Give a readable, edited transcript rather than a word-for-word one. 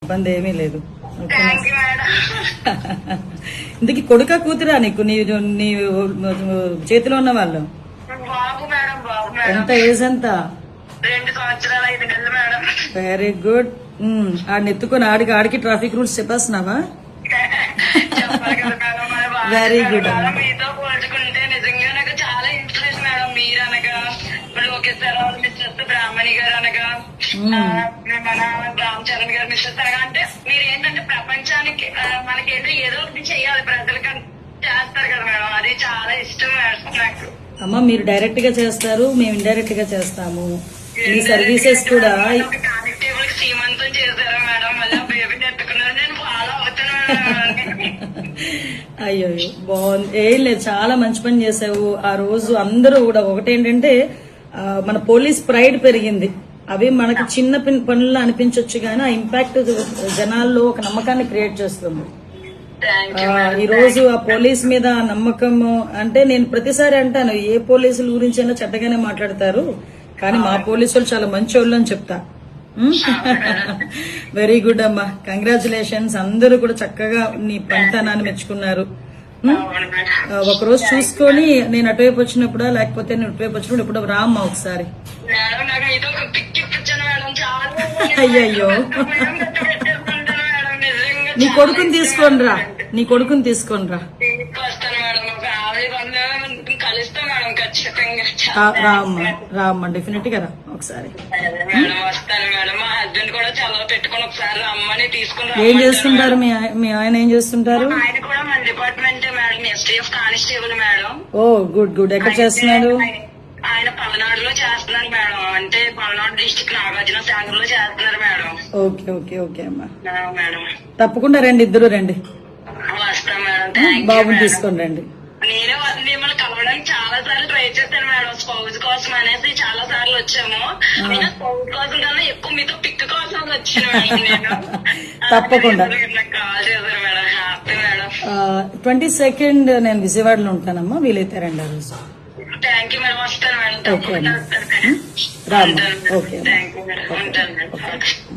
ఇబ్బంది ఏమీ లేదు. Thank you madam. ఇందుకు కొడుక కూతురా నీకు? నీ చేతిలో ఉన్న వాళ్ళు బాబు మేడం, బాబు మేడం. ఎంత ఏజ్ ఎంత? 2 సంవత్సరాలు 5 నెలలు మేడం. Very good. ఆడిని ఎత్తుకొని ఆడికి ట్రాఫిక్ రూల్స్ చెప్పేస్తున్నావా? చెప్పాలి కదా మేడం, మన బాబు వెరీ గుడ్. మేడం. మీతో పోల్చుకుంటే నిజంగా నాకు చాలా ఇన్స్పిరేషన్ మేడం. మీరు అనగా లోకేష్ సార్ మిస్సెస్ బ్రాహ్మణి గారు అనగా మన రామ్ చరణ్ గారు మిస్సెస్ అనగా, అంటే మీరు ఏంటంటే ప్రపంచానికి మనకేంటో ఏదో ఒకటి చెయ్యాలి ప్రజలకి చేస్తారు కదా మేడం. అది చాలా ఇష్టం మేడం నాకు. అమ్మ మీరు డైరెక్ట్ గా చేస్తారు, మేము ఇండైరెక్ట్ గా చేస్తాము. ఈ సర్వీసెస్ కూడా కానిస్టేబుల్ శ్రీమంతం చేశారు మేడం. మళ్ళీ బేబీని ఎత్తుకున్నారు. నేను ఫాలో అవుతున్నాను. అయ్యో బాగుంది. ఏం లేదు, చాలా మంచి పని చేసావు. ఆ రోజు అందరూ కూడా ఒకటేంటంటే మన పోలీస్ ప్రైడ్ పెరిగింది. అవి మనకి చిన్న పనుల్లో అనిపించవచ్చు కానీ ఆ ఇంపాక్ట్ జనాల్లో ఒక నమ్మకాన్ని క్రియేట్ చేస్తుంది. ఈ రోజు ఆ పోలీస్ మీద నమ్మకం అంటే నేను ప్రతిసారి అంటాను, ఏ పోలీసుల గురించి అయినా చెడ్డగానే మాట్లాడతారు కానీ మా పోలీసులు చాలా మంచోళ్ళు అని చెప్తా. వెరీ గుడ్ అమ్మా, కంగ్రాచులేషన్స్. అందరూ కూడా చక్కగా నీ పనితనాన్ని మెచ్చుకున్నారు. ఒకరోజు చూసుకొని నేను అటువైపు వచ్చినప్పుడా లేకపోతే నేను ఇటువైపు వచ్చినప్పుడు ఇప్పుడు రామ్మా ఒకసారి. అయ్యయ్యో, నీ కొడుకుని తీసుకొని రా, నీ కొడుకుని తీసుకొని రా. రామ్మా డెఫినెట్ గా రా ఒకసారి. ఏం చేస్తుంటారు మీ ఆయన? ఏం చేస్తుంటారు? ఓ గుడ్ గుడ్. ఎక్కడ చేస్తున్నాడు? ఆయన పల్నాడులో చేస్తున్నారు మేడం. అంటే పల్నాడు డిస్ట్రిక్ట్ నాగార్జున సాగర్ లో చేస్తున్నారు మేడం. ఓకే ఓకే ఓకే అమ్మా, మేడం తప్పకుండా రండి, ఇద్దరు రండి. వస్తాం మేడం. బాబుని తీసుకొని రండి. నేనే మిమ్మల్ని కలవడానికి చాలా సార్లు ట్రై చేశాను మేడం. స్పౌజ్ కోసం అనేసి చాలా సార్లు వచ్చాము. నేను స్పౌజ్ కోసం కన్నా ఎక్కువ మీతో పిక్ కోసం వచ్చాను మేడం. నేను తప్పకుండా కాల్ చేశారు మేడం. Happy madam. 22nd నేను విజయవాడలో ఉంటానమ్మా, వీలైతే రండి ఆ రోజు. Thank you madam. వస్తాను మేడం. ఓకే రామ్మా. Okay thank you madam. ఉంటాను మేడం.